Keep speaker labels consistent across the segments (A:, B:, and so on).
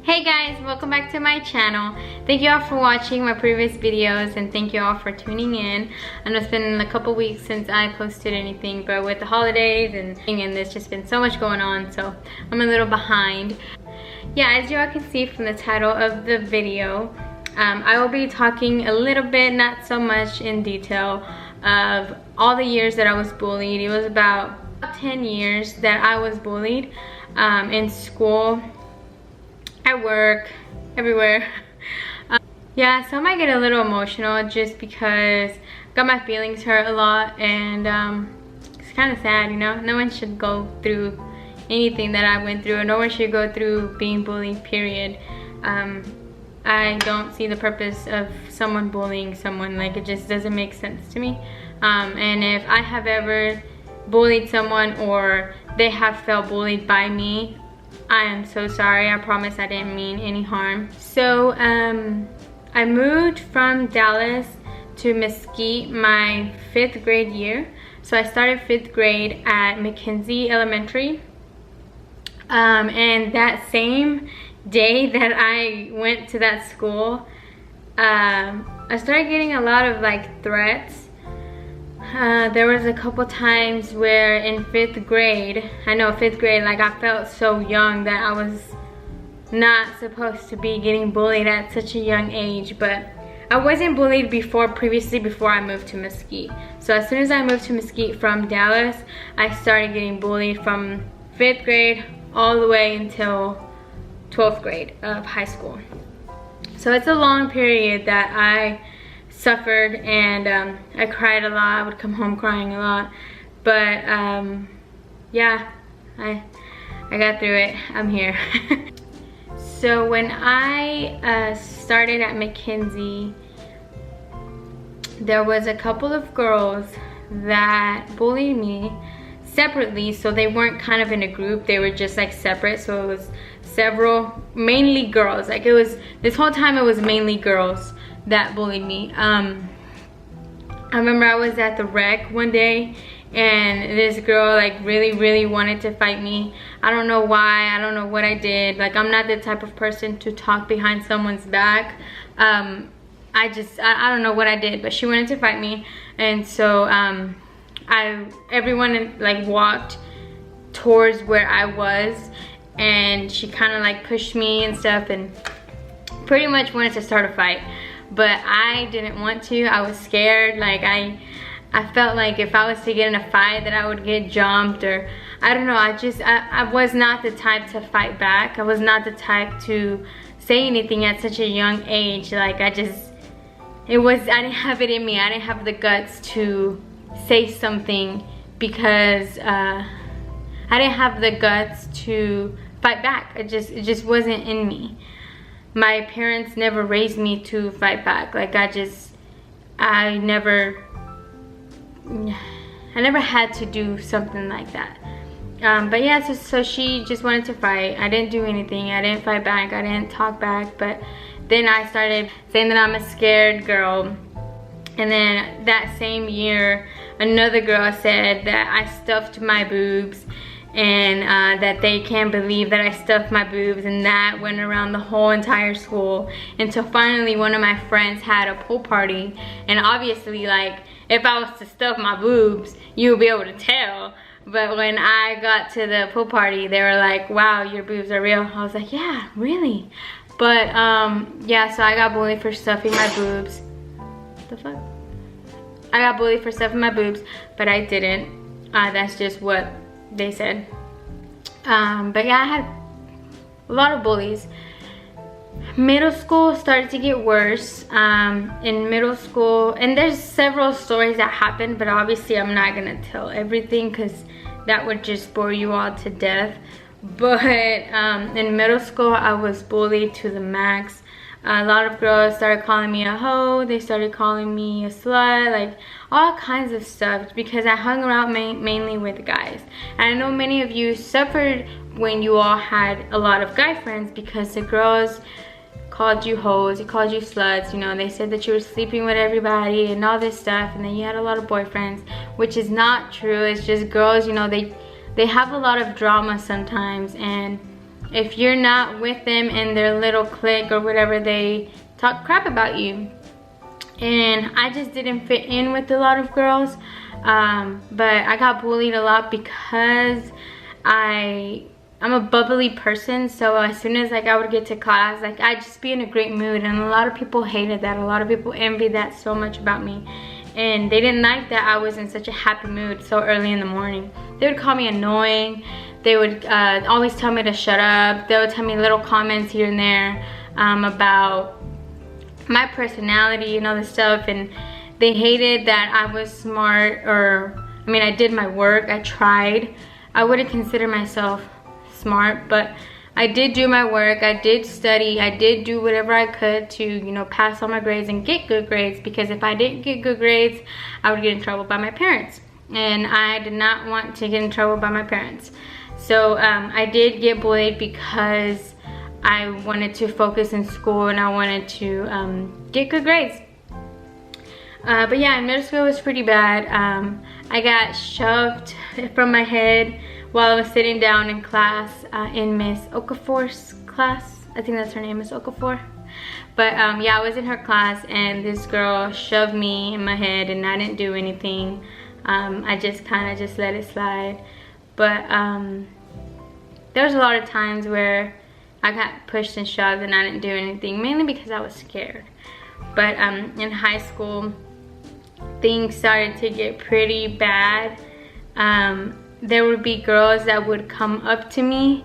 A: Hey guys, welcome back to my channel. Thank you all for watching my previous videos and thank you all for tuning in. I know it's been a couple weeks since I posted anything, but with the holidays and there's just been so much going on, so I'm a little behind. Yeah, as you all can see from the title of the video, I will be talking a little bit, not so much in detail, of all the years that I was bullied. It was about 10 years that I was bullied in school, at work, everywhere. Yeah, so I might get a little emotional just because I got my feelings hurt a lot, and it's kind of sad, you know. No one should go through anything that I went through, or no one should go through being bullied, period. I don't see the purpose of someone bullying someone. Like, it just doesn't make sense to me. And if I have ever bullied someone or they have felt bullied by me, I am so sorry. I promise I didn't mean any harm. So I moved from Dallas to Mesquite my 5th grade year. So I started 5th grade at McKenzie Elementary. And that same day that I went to that school, I started getting a lot of like threats. There was a couple times where in 5th grade, I know 5th grade, like, I felt so young that I was not supposed to be getting bullied at such a young age, but I wasn't bullied previously before I moved to Mesquite. So as soon as I moved to Mesquite from Dallas, I started getting bullied from 5th grade all the way until 12th grade of high school. So it's a long period that I suffered, and I cried a lot. I would come home crying a lot, but yeah, I got through it. I'm here. So when I started at McKenzie, there was a couple of girls that bullied me separately, so they weren't kind of in a group, they were just like separate. So it was several, mainly girls. Like, it was, this whole time it was mainly girls that bullied me. I remember I was at the rec one day and this girl like really wanted to fight me. I don't know why, I don't know what I did. Like, I'm not the type of person to talk behind someone's back. I don't know what I did, but she wanted to fight me, and so everyone like walked towards where I was, and she kind of like pushed me and stuff and pretty much wanted to start a fight. But I didn't want to. I was scared. Like, I felt like if I was to get in a fight that I would get jumped, or I don't know. I was not the type to fight back. I was not the type to say anything at such a young age. Like, I didn't have it in me. I didn't have the guts to say something because I didn't have the guts to fight back. It just wasn't in me. My parents never raised me to fight back. Like, I never had to do something like that. But yeah, so she just wanted to fight. I didn't do anything. I didn't fight back. I didn't talk back. But then I started saying that I'm a scared girl. And then that same year, another girl said that I stuffed my boobs, and that they can't believe that I stuffed my boobs, and that went around the whole entire school until finally one of my friends had a pool party. And obviously, like, if I was to stuff my boobs, you would be able to tell. But when I got to the pool party, they were like, wow, your boobs are real. I was like, yeah, really? But yeah, so I got bullied for stuffing my boobs. What the fuck? I got bullied for stuffing my boobs, but I didn't. That's just what they said. But yeah, I had a lot of bullies. Middle school started to get worse. In middle school, and there's several stories that happened, but obviously I'm not gonna tell everything because that would just bore you all to death. But in middle school, I was bullied to the max. A lot of girls started calling me a hoe. They started calling me a slut, like all kinds of stuff, because I hung around mainly with guys. And I know many of you suffered when you all had a lot of guy friends, because the girls called you hoes, they called you sluts, you know, they said that you were sleeping with everybody and all this stuff, and then you had a lot of boyfriends, which is not true. It's just girls, you know, they have a lot of drama sometimes, and if you're not with them in their little clique or whatever, they talk crap about you. And I just didn't fit in with a lot of girls, but I got bullied a lot because I'm a bubbly person. So as soon as like I would get to class, like I'd just be in a great mood, and a lot of people hated that. A lot of people envied that so much about me, and they didn't like that I was in such a happy mood so early in the morning. They would call me annoying. They would always tell me to shut up. They would tell me little comments here and there about my personality and all this stuff, and they hated that I was smart, or I mean, I did my work, I tried. I wouldn't consider myself smart, but I did do my work, I did study, I did do whatever I could to, you know, pass all my grades and get good grades, because if I didn't get good grades, I would get in trouble by my parents, and I did not want to get in trouble by my parents. So I did get bullied because I wanted to focus in school and I wanted to get good grades. But yeah, in middle school it was pretty bad. I got shoved from my head while I was sitting down in class, in Miss Okafor's class. I think that's her name, Miss Okafor. But yeah, I was in her class and this girl shoved me in my head and I didn't do anything. I just kind of just let it slide. But there was a lot of times where I got pushed and shoved and I didn't do anything, mainly because I was scared. But in high school, things started to get pretty bad. There would be girls that would come up to me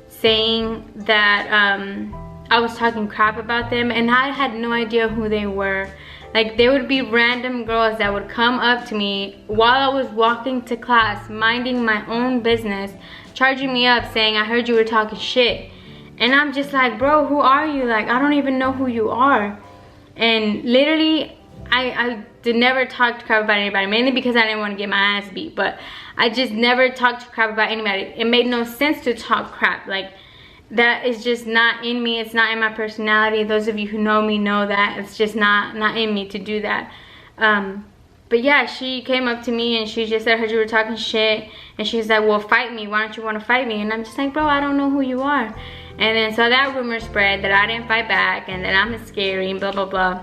A: saying that I was talking crap about them, and I had no idea who they were. Like, there would be random girls that would come up to me while I was walking to class, minding my own business, charging me up saying, I heard you were talking shit. And I'm just like, bro, who are you? Like, I don't even know who you are. And literally, I did never talk crap about anybody, mainly because I didn't want to get my ass beat. But I just never talked crap about anybody. It made no sense to talk crap. Like, that is just not in me. It's not in my personality. Those of you who know me know that. It's just not in me to do that. But yeah, she came up to me and she just said, I heard you were talking shit. And she's like, well, fight me. Why don't you want to fight me? And I'm just like, bro, I don't know who you are. And then so that rumor spread that I didn't fight back and that I'm scary and blah, blah, blah.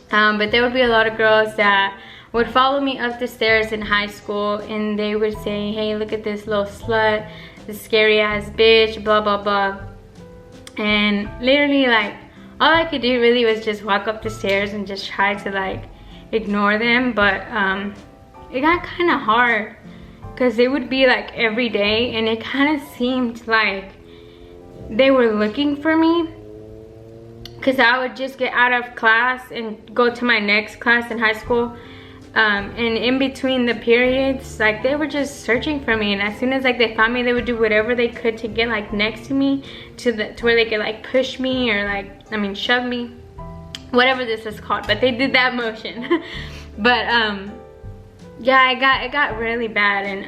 A: But there would be a lot of girls that would follow me up the stairs in high school and they would say, hey, look at this little slut, this scary ass bitch, blah, blah, blah. And literally, like, all I could do really was just walk up the stairs and just try to, like, ignore them. But it got kind of hard because it would be like every day, and it kind of seemed like they were looking for me, because I would just get out of class and go to my next class in high school, and in between the periods, like, they were just searching for me. And as soon as, like, they found me, they would do whatever they could to get, like, next to me, to where they could, like, push me or, like, I mean, shove me, whatever this is called, but they did that motion. But yeah, it got really bad, and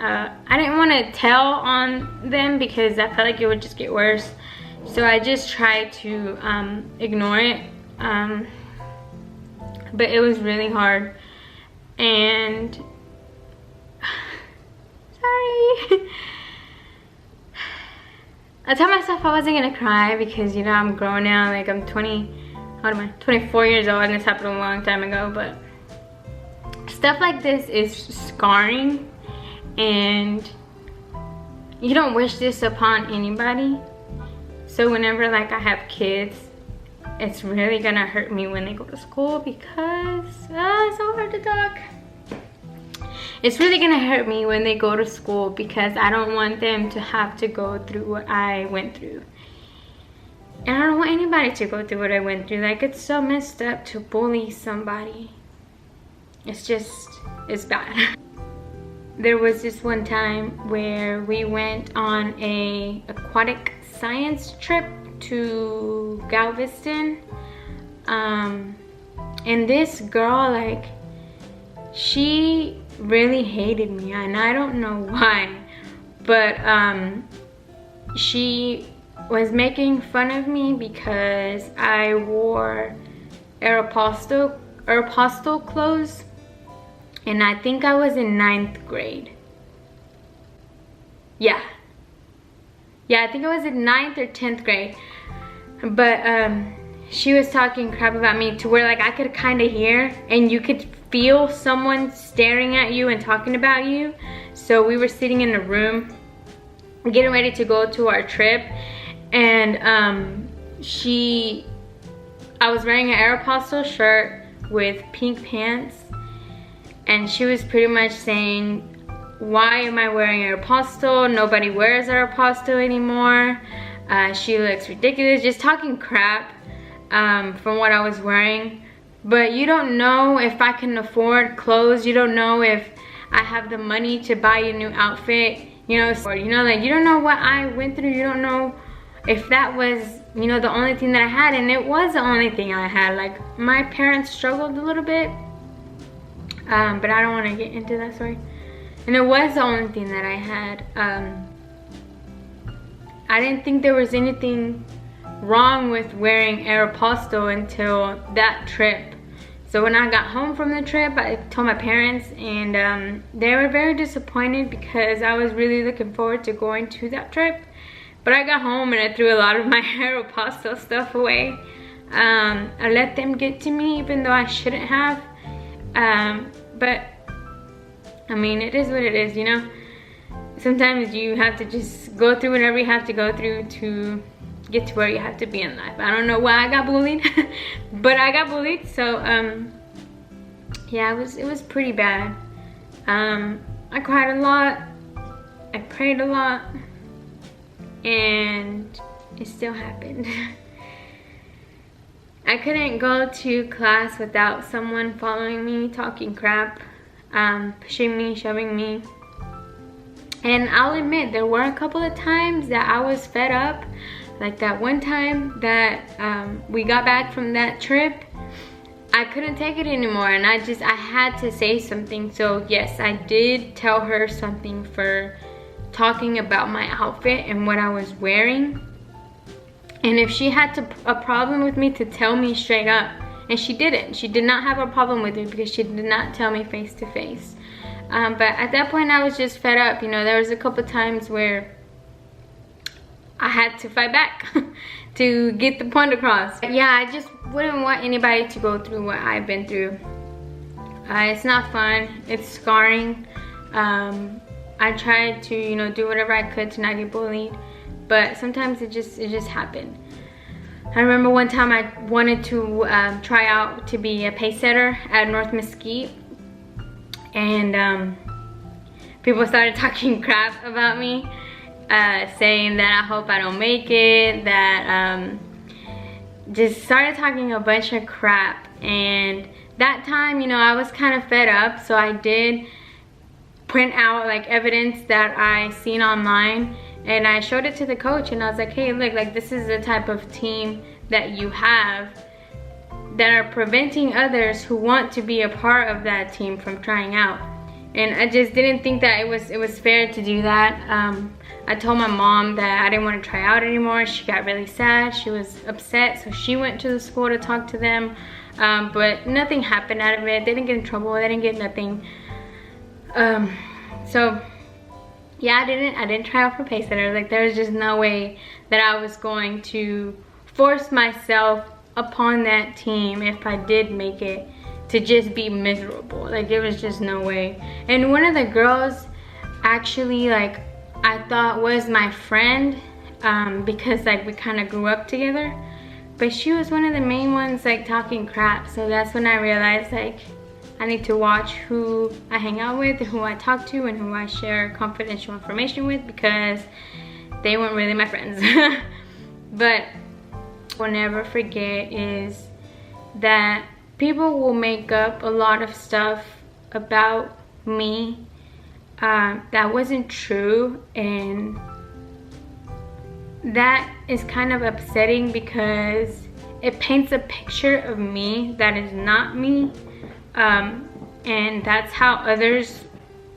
A: I didn't want to tell on them because I felt like it would just get worse. So I just tried to ignore it, but it was really hard. And sorry, I told myself I wasn't gonna cry because, you know, I'm grown now. Like, I'm 24 years old, and this happened a long time ago. But stuff like this is scarring, and you don't wish this upon anybody. So whenever, like, I have kids, it's really gonna hurt me when they go to school because it's so hard to talk. It's really gonna hurt me when they go to school because I don't want them to have to go through what I went through. And I don't want anybody to go through what I went through. Like, it's so messed up to bully somebody. It's bad. There was this one time where we went on a aquatic science trip to Galveston, and this girl, like, she really hated me, and I don't know why, but she was making fun of me because I wore Aeropostale clothes, and I think I was in 9th grade. Yeah, yeah, I think it was in 9th or 10th grade. But she was talking crap about me to where like I could kind of hear and you could feel someone staring at you and talking about you. So we were sitting in a room getting ready to go to our trip, and I was wearing an Aeropostale shirt with pink pants, and she was pretty much saying, why am I wearing Aeropostale? Nobody wears Aeropostale anymore. She looks ridiculous, just talking crap from what I was wearing. But you don't know if I can afford clothes. You don't know if I have the money to buy a new outfit. You know, like you don't know what I went through. You don't know if that was, you know, the only thing that I had. And it was the only thing I had. Like, my parents struggled a little bit. But I don't want to get into that story. And it was the only thing that I had. I didn't think there was anything wrong with wearing Aeropostale until that trip. So when I got home from the trip, I told my parents, and they were very disappointed because I was really looking forward to going to that trip. But I got home and I threw a lot of my Aeropostale stuff away. I let them get to me even though I shouldn't have. But I mean, it is what it is, you know. Sometimes you have to just go through whatever you have to go through to get to where you have to be in life. I don't know why I got bullied, but I got bullied. So yeah, it was pretty bad. I cried a lot, I prayed a lot, and it still happened. I couldn't go to class without someone following me, talking crap, pushing me, shoving me. And I'll admit, there were a couple of times that I was fed up. Like that one time that we got back from that trip, I couldn't take it anymore, and I had to say something. So yes, I did tell her something for talking about my outfit and what I was wearing. And if she had a problem with me, to tell me straight up. And she didn't. She did not have a problem with it because she did not tell me face to face. But at that point, I was just fed up. You know, there was a couple times where I had to fight back to get the point across. Yeah, I just wouldn't want anybody to go through what I've been through. It's not fun. It's scarring. I tried to, you know, do whatever I could to not get bullied, but sometimes it just happened. I remember one time I wanted to try out to be a pace setter at North Mesquite, and people started talking crap about me, saying that I hope I don't make it, that just started talking a bunch of crap. And that time, you know, I was kind of fed up, so I did print out like evidence that I seen online, and I showed it to the coach, and I was like, hey, look, like this is the type of team that you have that are preventing others who want to be a part of that team from trying out. And I just didn't think that it was fair to do that. I told my mom that I didn't want to try out anymore. She got really sad, she was upset, so she went to the school to talk to them, but nothing happened out of it. They didn't get in trouble, they didn't get nothing. So yeah, I didn't try out for pace setter. Like, there was just no way that I was going to force myself upon that team if I did make it to just be miserable. Like, there was just no way. And one of the girls actually, like, I thought was my friend, because like we kind of grew up together, but she was one of the main ones like talking crap. So that's when I realized, like, I need to watch who I hang out with and who I talk to and who I share confidential information with, because they weren't really my friends. But what I'll never forget is that people will make up a lot of stuff about me that wasn't true, and that is kind of upsetting because it paints a picture of me that is not me. And that's how others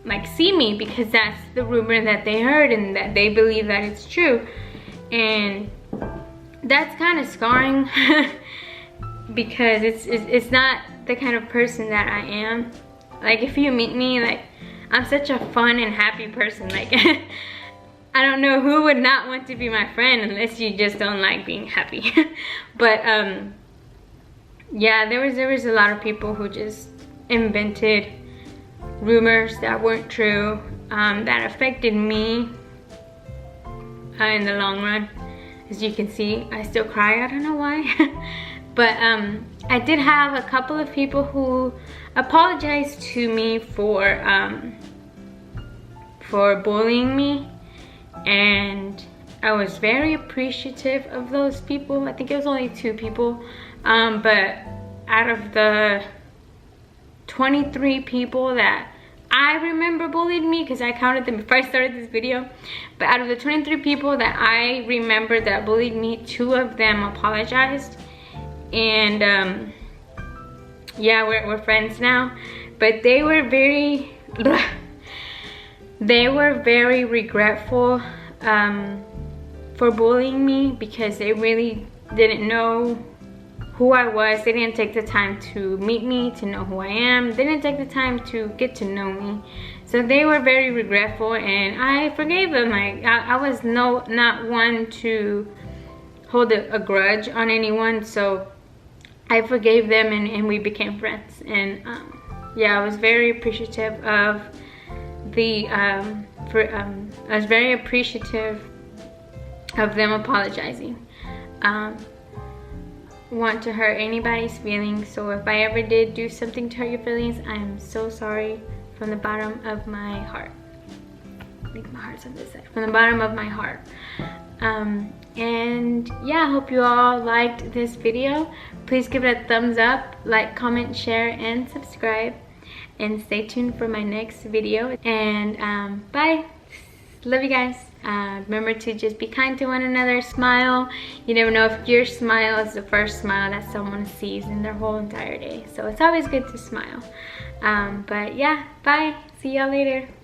A: like see me, because that's the rumor that they heard and that they believe that it's true. And that's kind of scarring because it's not the kind of person that I am. Like, if you meet me, like, I'm such a fun and happy person. Like, I don't know who would not want to be my friend unless you just don't like being happy. But yeah, there was a lot of people who just invented rumors that weren't true, that affected me in the long run. As you can see, I still cry. I don't know why. But I did have a couple of people who apologized to me for bullying me, and I was very appreciative of those people. I think it was only 2 people, but out of the 23 people that I remember bullied me, because I counted them before I started this video, but out of the 23 people that I remember that bullied me, 2 of them apologized. And yeah, we're friends now. But they were very regretful for bullying me, because they really didn't know who I was. They didn't take the time to meet me, to know who I am. They didn't take the time to get to know me. So they were very regretful, and I forgave them. Like, I was not one to hold a grudge on anyone, so I forgave them, and we became friends. And yeah, I was very appreciative of the I was very appreciative of them apologizing. Want to hurt anybody's feelings, so if I ever did do something to hurt your feelings, I'm so sorry from the bottom of my heart. I think my heart's on this side. From the bottom of my heart. And yeah, I hope you all liked this video. Please give it a thumbs up, like, comment, share, and subscribe, and stay tuned for my next video. And bye. Love you guys. Remember to just be kind to one another. Smile. You never know if your smile is the first smile that someone sees in their whole entire day, so it's always good to smile. But yeah, bye. See y'all later.